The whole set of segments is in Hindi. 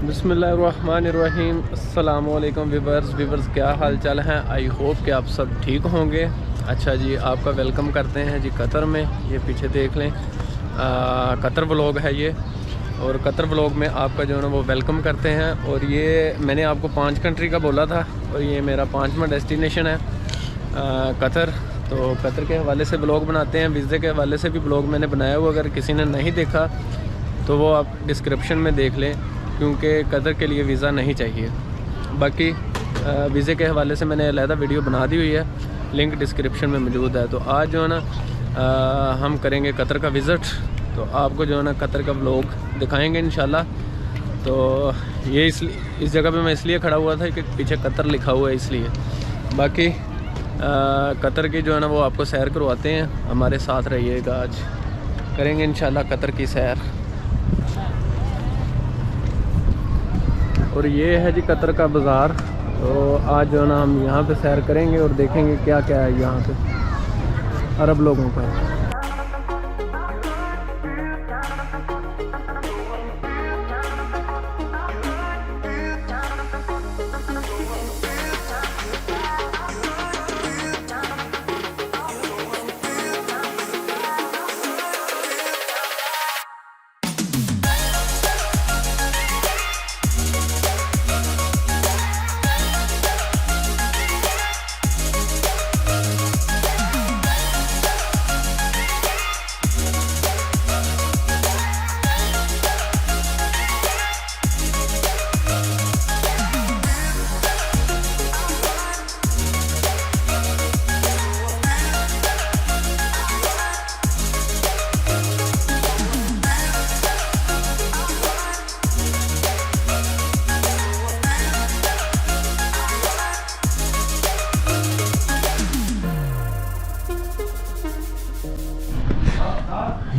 बिस्मिल्लाहिर्रहमानिर्रहीम। अस्सलामुअलैकुम व्यूवर्स, क्या हाल चाल हैं। आई होप कि आप सब ठीक होंगे। अच्छा जी, आपका वेलकम करते हैं जी कतर में। ये पीछे देख लें, कतर व्लॉग है ये, और कतर व्लॉग में आपका जो है ना वो वेलकम करते हैं। और ये मैंने आपको 5 कंट्री का बोला था, और ये मेरा 5वां डेस्टिनेशन है कतर। तो कतर के हवाले से ब्लॉग बनाते हैं, वीज़े के हवाले से भी ब्लॉग मैंने बनाया हुआ। अगर किसी ने नहीं देखा तो वो आप डिस्क्रिप्शन में देख लें, क्योंकि कतर के लिए वीज़ा नहीं चाहिए। बाकी वीज़े के हवाले से मैंने अलहदा वीडियो बना दी हुई है, लिंक डिस्क्रिप्शन में मौजूद है। तो आज जो है ना हम करेंगे कतर का विज़िट, तो आपको जो है ना कतर का व्लॉग दिखाएंगे इंशाल्लाह। तो ये इस जगह पे मैं इसलिए खड़ा हुआ था कि पीछे कतर लिखा हुआ है, इसलिए। बाकी कतर की जो है ना वो आपको सैर करवाते हैं, हमारे साथ रहिएगा। आज करेंगे इंशाल्लाह कतर की सैर। और ये है जी कतर का बाज़ार। तो आज जो है ना हम यहाँ पे सैर करेंगे और देखेंगे क्या क्या है यहाँ पे अरब लोगों का।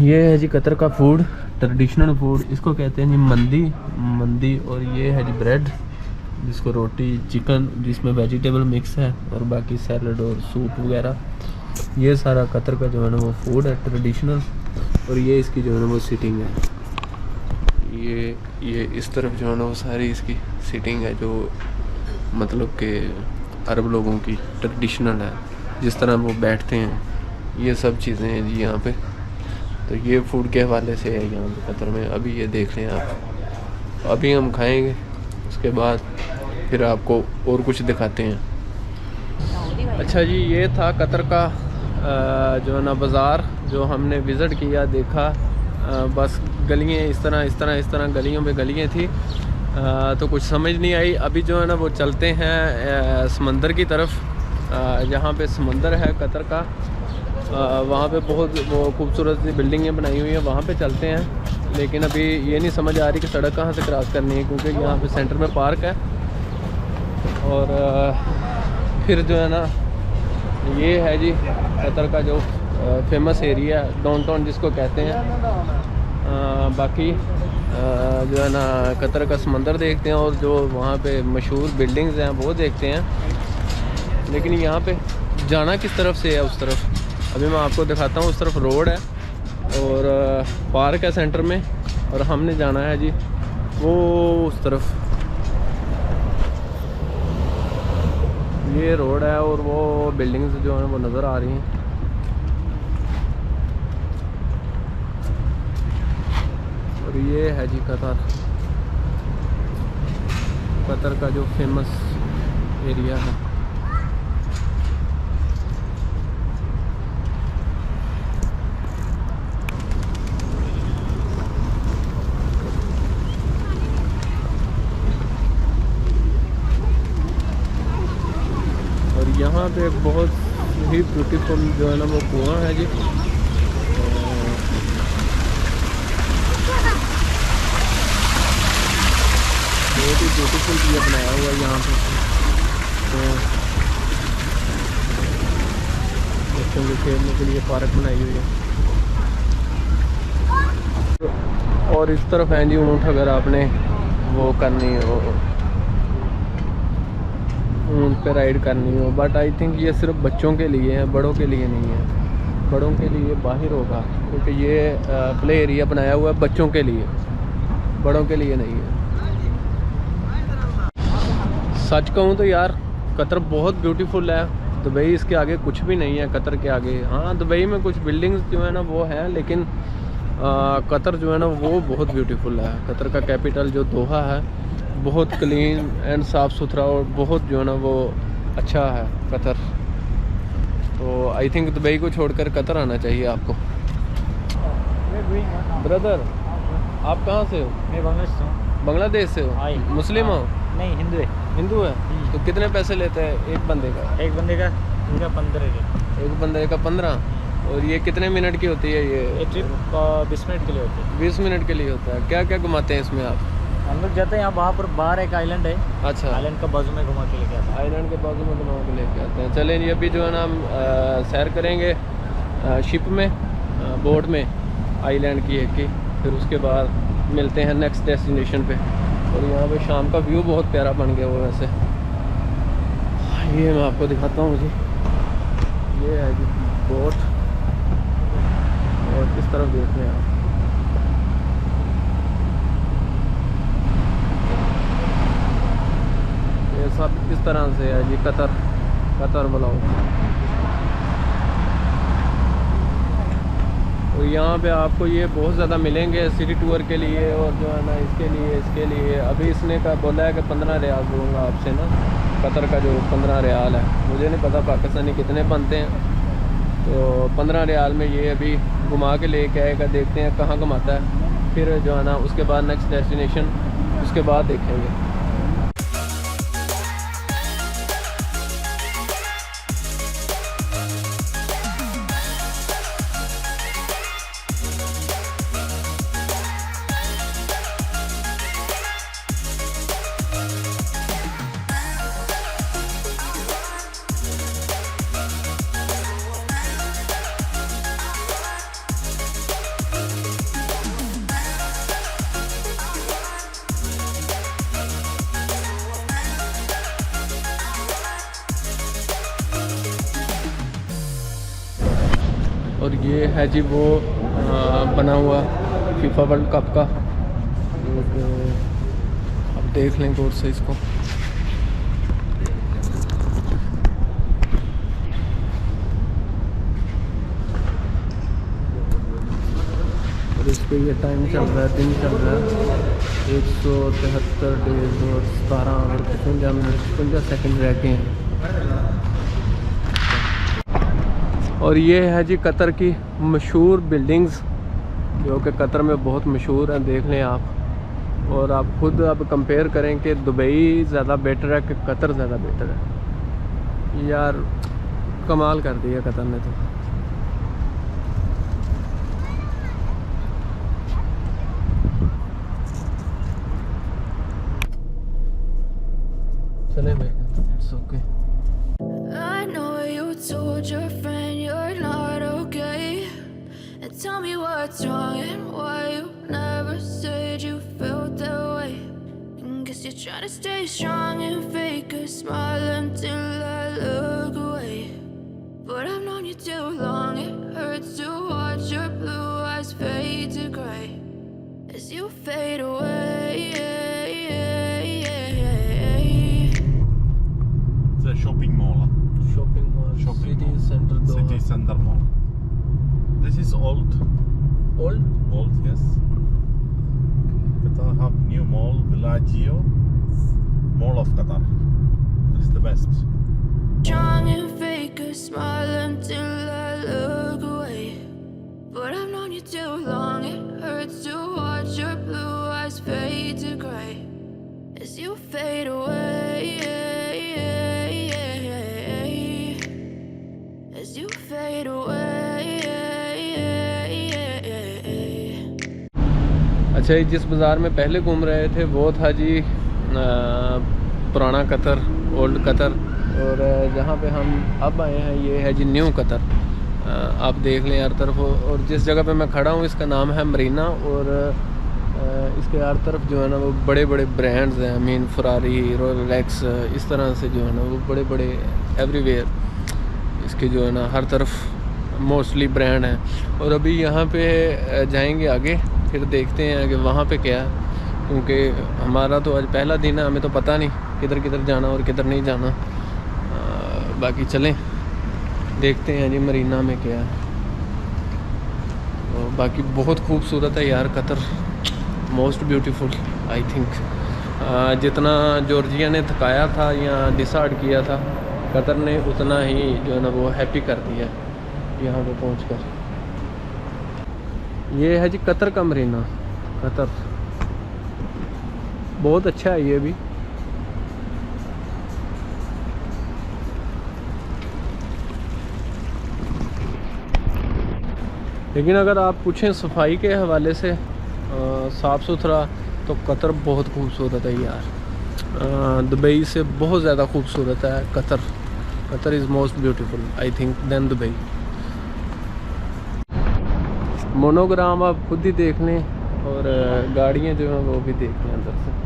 ये है जी कतर का फूड, ट्रेडिशनल फूड इसको कहते हैं जी मंदी। और ये है जी ब्रेड, जिसको रोटी चिकन, जिसमें वेजिटेबल मिक्स है, और बाकी सैलड और सूप वगैरह। ये सारा कतर का जो है ना वो फूड है ट्रेडिशनल। और ये इसकी जो है ना वो सीटिंग है। ये इस तरफ जो है ना वो सारी इसकी सीटिंग है, जो मतलब कि अरब लोगों की ट्रेडिशनल है, जिस तरह वो बैठते हैं। ये सब चीज़ें हैं जी यहाँ पे। तो ये फूड के हवाले से है यहाँ पे कतर में। अभी ये देख लें आप, अभी हम खाएंगे, उसके बाद फिर आपको और कुछ दिखाते हैं। अच्छा जी, ये था कतर का जो है ना बाज़ार, जो हमने विज़िट किया, देखा। बस गलियाँ इस तरह गलियों पे गलियाँ थी, तो कुछ समझ नहीं आई। अभी जो है ना वो चलते हैं समंदर की तरफ, जहाँ पे समंदर है कतर का। वहाँ पे बहुत वो खूबसूरत सी बिल्डिंगें बनाई हुई हैं, वहाँ पे चलते हैं। लेकिन अभी ये नहीं समझ आ रही कि सड़क कहाँ से क्रॉस करनी है, क्योंकि यहाँ पे सेंटर में पार्क है। और फिर जो है ना ये है जी कतर का जो फेमस एरिया, डाउनटाउन जिसको कहते हैं। बाकी जो है ना कतर का समंदर देखते हैं, और जो वहाँ पे मशहूर बिल्डिंग्स हैं वो देखते हैं। लेकिन यहाँ पे जाना किस तरफ से है, उस तरफ अभी मैं आपको दिखाता हूँ। उस तरफ रोड है और पार्क है सेंटर में, और हमने जाना है जी वो उस तरफ। ये रोड है और वो बिल्डिंग्स जो हैं वो नज़र आ रही हैं। और ये है जी कतर का जो फेमस एरिया है। यहाँ पे एक बहुत ही ब्यूटीफुल जो है ना वो कुआं है जी। बहुत ही ब्यूटीफुल ये बनाया हुआ है यहाँ पे। तो बच्चों के खेलने के लिए पार्क बनाई हुई है। और इस तरफ है जी ऊँट, अगर आपने वो करनी हो, ऊँट पे राइड करनी हो। बट आई थिंक ये सिर्फ बच्चों के लिए है, बड़ों के लिए नहीं है। बड़ों के लिए बाहर होगा, क्योंकि ये प्ले एरिया बनाया हुआ है बच्चों के लिए, बड़ों के लिए नहीं है। सच कहूँ तो यार कतर बहुत ब्यूटीफुल है। दुबई इसके आगे कुछ भी नहीं है, कतर के आगे। हाँ, दुबई में कुछ बिल्डिंग्स जो है ना वो हैं, लेकिन कतर जो है ना वो बहुत ब्यूटीफुल है। कतर का कैपिटल जो दोहा है बहुत क्लीन एंड साफ़ सुथरा और बहुत जो है ना वो अच्छा है कतर। तो आई थिंक दुबई को छोड़कर कतर आना चाहिए आपको। ब्रदर आप कहाँ से हो? मैं बांग्लादेश से हूँ। बांग्लादेश से हो? मुस्लिम हो? नहीं, हिंदू है। हिंदू है। तो कितने पैसे लेते हैं एक बंदे का? एक बंदे का पूरा 15 के। एक बंदे का 15। और ये कितने मिनट की होती है ये ट्रिप 20 मिनट के लिए होती है। 20 मिनट के लिए होता है। क्या क्या घुमाते हैं इसमें आप? हम लोग जाते हैं यहाँ, वहाँ पर बाहर एक आइलैंड है। अच्छा, आइलैंड का बाजू में घुमा के लेके आते हैं। आइलैंड के बाजू में घुमा के लेके आते हैं। चलें जी, अभी जो है ना हम सैर करेंगे शिप में, बोट में आइलैंड की एक की, फिर उसके बाद मिलते हैं नेक्स्ट डेस्टिनेशन पे। और यहाँ पे शाम का व्यू बहुत प्यारा बन गया हुआ वैसे। ये मैं आपको दिखाता हूँ जी, ये है जी बोट, और किस तरफ देख रहे हैं आप? ये सब किस तरह से है जी कतर ब्लॉग। तो यहाँ पे आपको ये बहुत ज़्यादा मिलेंगे सिटी टूर के लिए, और जो है ना इसके लिए अभी इसने का बोला है कि 15 रियाल दूँगा आपसे ना, कतर का जो 15 रियाल है। मुझे नहीं पता पाकिस्तानी कितने बनते हैं, तो 15 रियाल में ये अभी घुमा के लेके आएगा। देखते हैं कहाँ घुमाता है, फिर जो है ना उसके बाद नेक्स्ट डेस्टिनेशन उसके बाद देखेंगे। और ये है जी वो बना हुआ फीफा वर्ल्ड कप का। अब देख लें गौर से इसको। और इस पर ये टाइम चल रहा है, दिन चल रहा है 173 डेज और 17 और 55 मिनट 55 सेकेंड रह गए हैं। और ये है जी कतर की मशहूर बिल्डिंग्स, जो कि कतर में बहुत मशहूर हैं। देख लें आप, और आप खुद अब कंपेयर करें कि दुबई ज़्यादा बेटर है कि कतर ज़्यादा बेटर है। यार कमाल कर दिया कतर ने तो। चले भाई, it's okay. I know you told your friend you're not okay, and tell me what's wrong and why you never said you felt that way. And guess you're trying to stay strong and fake a smile until I look away. But I've known you too long, it hurts to watch your blue eyes fade to gray as you fade away. It's a shopping mall. Shopping mall, Shopping city mall. center Doha. City Center Mall. This is old. Old? Old, yes. Qatar have new mall, Bellagio, Mall of Qatar. This is the best. Strong and fake a smile until I look away. But I've known you too long, it hurts to watch your blue eyes fade to gray as you fade away. As you fade away. अच्छा, ये जिस बाज़ार में पहले घूम रहे थे वो था जी पुराना कतर, ओल्ड कतर। और जहाँ पे हम अब आए हैं ये है जी न्यू कतर। आप देख लें हर तरफ। और जिस जगह पे मैं खड़ा हूँ इसका नाम है मरीना, और इसके हर तरफ जो है ना वो बड़े बड़े ब्रांड्स हैं। आई मीन फरारी, रोलेक्स, इस तरह से जो है ना वो बड़े बड़े एवरीवेयर इसके जो है ना हर तरफ मोस्टली ब्रांड हैं। और अभी यहाँ पे जाएंगे आगे, फिर देखते हैं कि वहाँ पे क्या है। क्योंकि हमारा तो आज पहला दिन है, हमें तो पता नहीं किधर किधर जाना और किधर नहीं जाना। बाकी चलें देखते हैं जी मरीना में क्या है। और बाकी बहुत खूबसूरत है यार Qatar, most beautiful I think. जितना जॉर्जिया ने थकाया था या डिसाइड किया था, कतर ने उतना ही जो है ना वो हैप्पी कर दिया यहाँ पे पहुँचकर। ये है जी कतर का मरीना, कतर बहुत अच्छा है ये भी। लेकिन अगर आप पूछें सफाई के हवाले से, साफ़ सुथरा, तो कतर बहुत खूबसूरत है यार। दुबई से बहुत ज़्यादा खूबसूरत है Qatar. Qatar is most beautiful I think then Dubai. Monogram आप खुद ही देख लें और गाड़ियाँ जो हैं वो भी देख लें अंदर से।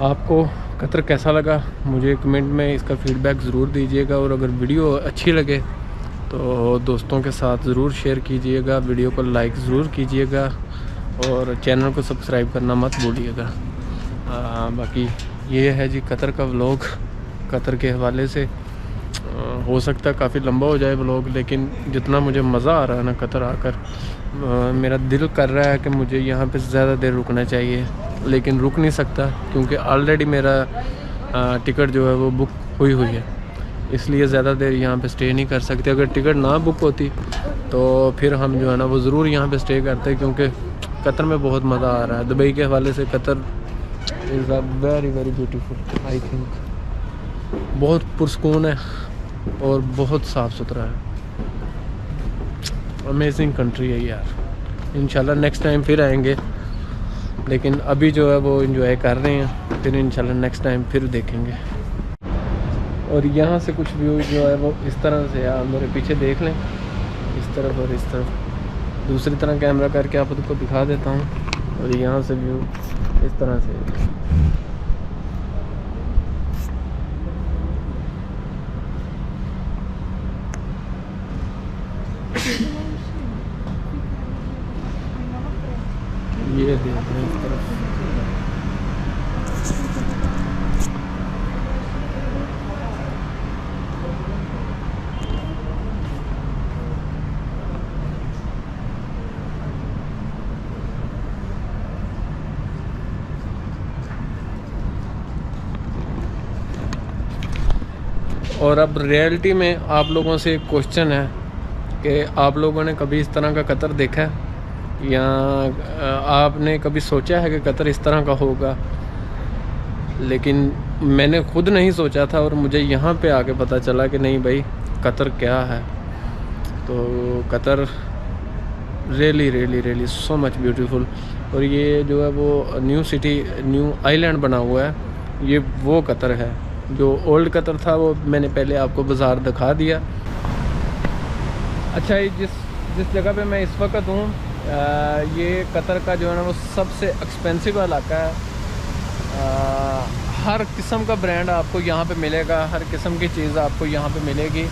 आपको कतर कैसा लगा मुझे कमेंट में इसका फ़ीडबैक ज़रूर दीजिएगा। और अगर वीडियो अच्छी लगे तो दोस्तों के साथ ज़रूर शेयर कीजिएगा, वीडियो को लाइक ज़रूर कीजिएगा और चैनल को सब्सक्राइब करना मत भूलिएगा। बाकी ये है जी कतर का व्लॉग। कतर के हवाले से हो सकता है काफ़ी लंबा हो जाए व्लॉग, लेकिन जितना मुझे मज़ा आ रहा है ना कतर आकर, मेरा दिल कर रहा है कि मुझे यहाँ पे ज़्यादा देर रुकना चाहिए, लेकिन रुक नहीं सकता क्योंकि ऑलरेडी मेरा टिकट जो है वो बुक हुई है, इसलिए ज़्यादा देर यहाँ पे स्टे नहीं कर सकते। अगर टिकट ना बुक होती तो फिर हम जो है ना वो ज़रूर यहाँ पे स्टे करते, क्योंकि कतर में बहुत मज़ा आ रहा है। दुबई के हवाले से Qatar is a very very beautiful I think. बहुत पुरसकून है और बहुत साफ़ सुथरा है। अमेजिंग कंट्री है यार। इंशाल्लाह नेक्स्ट टाइम फिर आएंगे, लेकिन अभी जो है वो एंजॉय कर रहे हैं, फिर इंशाल्लाह नेक्स्ट टाइम फिर देखेंगे। और यहाँ से कुछ व्यू जो है वो इस तरह से, आप मेरे पीछे देख लें, इस तरफ और इस तरफ। दूसरी तरह कैमरा करके आप को दिखा देता हूँ। और यहाँ से व्यू इस तरह से। ये देख रहे हैं इस तरफ। और अब रियलिटी में आप लोगों से एक क्वेश्चन है कि आप लोगों ने कभी इस तरह का कतर देखा है, या आपने कभी सोचा है कि कतर इस तरह का होगा? लेकिन मैंने खुद नहीं सोचा था और मुझे यहाँ पे आके पता चला कि नहीं भाई कतर क्या है। तो Qatar really really really so much beautiful. और ये जो है वो न्यू सिटी, न्यू आइलैंड बना हुआ है, ये वो कतर है। जो ओल्ड कतर था वो मैंने पहले आपको बाज़ार दिखा दिया। अच्छा, ये जिस जगह पे मैं इस वक्त हूँ, ये कतर का जो है ना वो सबसे एक्सपेंसिव इलाका है। हर किस्म का ब्रांड आपको यहाँ पे मिलेगा, हर किस्म की चीज़ आपको यहाँ पे मिलेगी।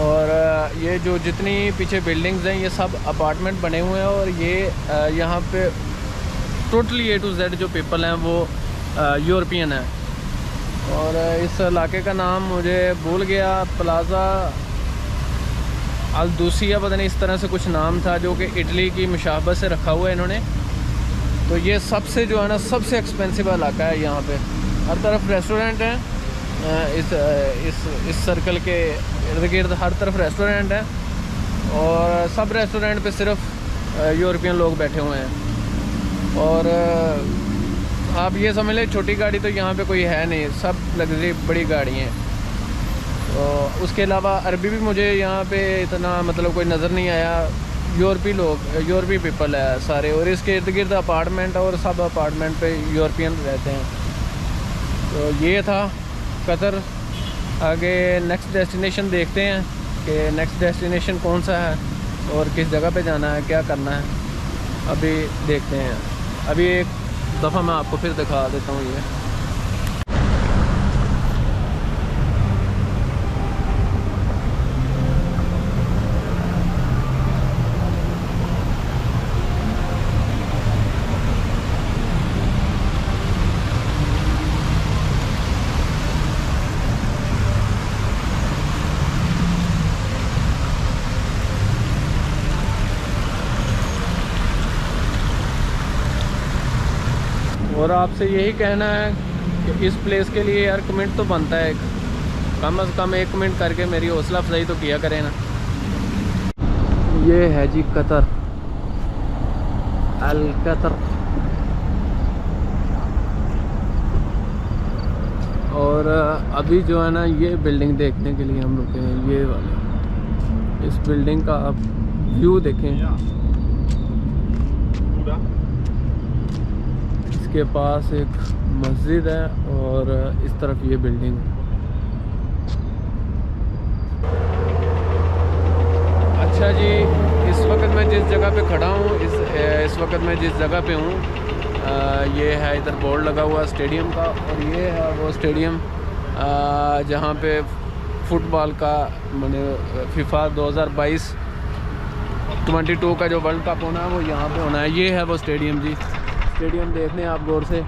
और ये जो जितनी पीछे बिल्डिंग्स हैं ये सब अपार्टमेंट बने हुए हैं। और ये यहाँ पे टोटली A to Z जो पीपल हैं वो यूरोपियन है। और इस इलाके का नाम मुझे भूल गया, प्लाज़ा अल दूसिया, पता नहीं इस तरह से कुछ नाम था, जो कि इटली की मुशाबत से रखा हुआ है इन्होंने। तो ये सबसे जो है ना सबसे एक्सपेंसिव इलाका है यहाँ पे। हर तरफ रेस्टोरेंट हैं, इस सर्कल के इर्द गिर्द हर तरफ रेस्टोरेंट है, और सब रेस्टोरेंट पे सिर्फ यूरोपियन लोग बैठे हुए हैं। और आप ये समझ लें छोटी गाड़ी तो यहाँ पे कोई है नहीं, सब लग्जरी बड़ी गाड़ी हैं। तो उसके अलावा अरबी भी मुझे यहाँ पे इतना मतलब कोई नज़र नहीं आया। यूरोपी पीपल है सारे, और इसके इर्द गिर्द अपार्टमेंट, और सब अपार्टमेंट पे यूरोपियन रहते हैं। तो ये था कतर। आगे नेक्स्ट डेस्टिनेशन देखते हैं कि नेक्स्ट डेस्टिनेशन कौन सा है और किस जगह पे जाना है, क्या करना है, अभी देखते हैं। अभी एक दफ़ा मैं आपको फिर दिखा देता हूँ ये। और आपसे यही कहना है कि इस प्लेस के लिए यार कमेंट तो बनता है, कम से कम एक कमेंट करके मेरी हौसला अफजाई तो किया करें ना। ये है जी कतर, अल कतर। और अभी जो है ना ये बिल्डिंग देखने के लिए हम रुके हैं, ये वाले। इस बिल्डिंग का आप व्यू देखें। के पास एक मस्जिद है और इस तरफ ये बिल्डिंग है। अच्छा जी, इस वक्त मैं जिस जगह पे खड़ा हूँ, इस वक्त मैं जिस जगह पे हूँ, ये है इधर बोर्ड लगा हुआ स्टेडियम का, और ये है वो स्टेडियम जहाँ पे फुटबॉल का मैंने फीफा 2022 का जो वर्ल्ड कप होना है वो यहाँ पे होना है। ये है वो स्टेडियम जी। स्टेडियम देख लें आप गौर से।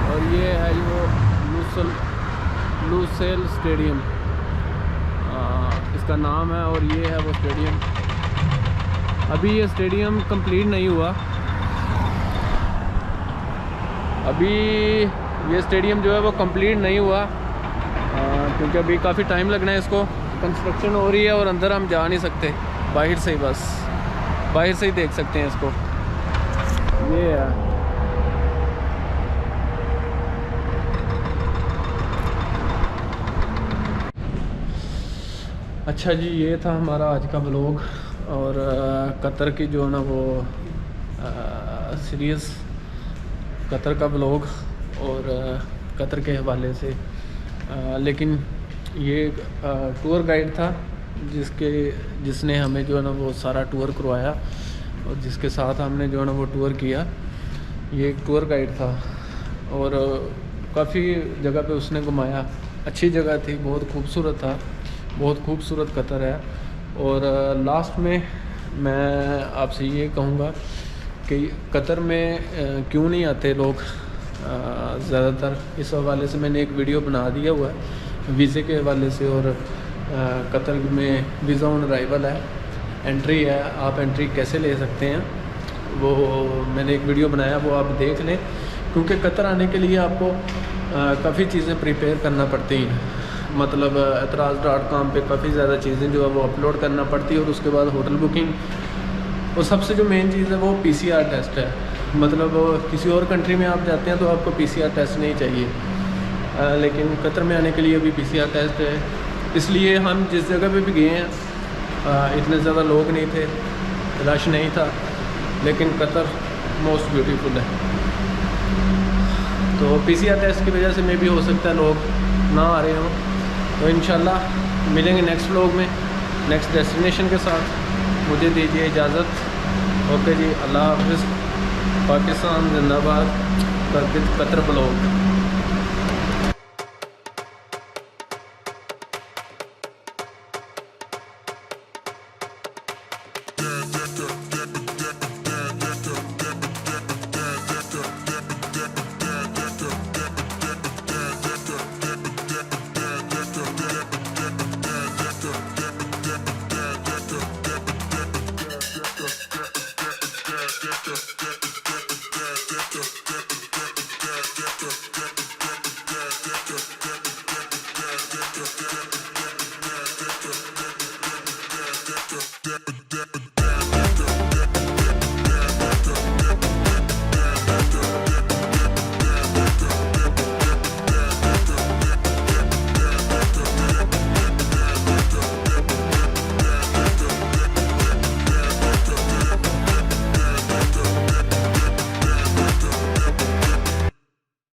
और ये है वो लुसेल स्टेडियम इसका नाम है, और ये है वो स्टेडियम। अभी ये स्टेडियम कंप्लीट नहीं हुआ, अभी ये स्टेडियम जो है वो कंप्लीट नहीं हुआ, क्योंकि अभी काफ़ी टाइम लगना है इसको। कंस्ट्रक्शन हो रही है और अंदर हम जा नहीं सकते, बाहर से ही, बस बाहर से ही देख सकते हैं इसको। ये है अच्छा जी, ये था हमारा आज का ब्लॉग। और कतर की जो ना वो सीरीज़ कतर का ब्लॉग और कतर के हवाले से। लेकिन ये टूर गाइड था जिसने हमें जो है ना वो सारा टूर करवाया, और जिसके साथ हमने जो है ना वो टूर किया। ये एक टूर गाइड था और काफ़ी जगह पे उसने घुमाया। अच्छी जगह थी, बहुत खूबसूरत था, बहुत खूबसूरत कतर है। और लास्ट में मैं आपसे ये कहूँगा कि कतर में क्यों नहीं आते लोग ज़्यादातर, इस हवाले से मैंने एक वीडियो बना दिया हुआ है वीज़े के हवाले से। और कतर में वीज़ा ऑन अराइवल है, एंट्री है, आप एंट्री कैसे ले सकते हैं वो मैंने एक वीडियो बनाया, वो आप देख लें। क्योंकि कतर आने के लिए आपको काफ़ी चीज़ें प्रिपेयर करना पड़ती हैं, मतलब एतराज़.com पे काफ़ी ज़्यादा चीज़ें जो है वो अपलोड करना पड़ती है। और उसके बाद होटल बुकिंग, और सबसे जो मेन चीज़ है वो PCR टेस्ट है। मतलब किसी और कंट्री में आप जाते हैं तो आपको PCR टेस्ट नहीं चाहिए, लेकिन कतर में आने के लिए भी PCR टेस्ट है। इसलिए हम जिस जगह पे भी गए हैं इतने ज़्यादा लोग नहीं थे, रश नहीं था, लेकिन कतर मोस्ट ब्यूटीफुल है। तो PCR टेस्ट की वजह से मे भी हो सकता है लोग ना आ रहे हों। तो इंशाल्लाह मिलेंगे नेक्स्ट व्लॉग में नेक्स्ट डेस्टिनेशन के साथ। मुझे दीजिए इजाज़त। ओके जी, अल्लाह हाफ़िज़। पाकिस्तान जिंदाबाद। Qatar blog.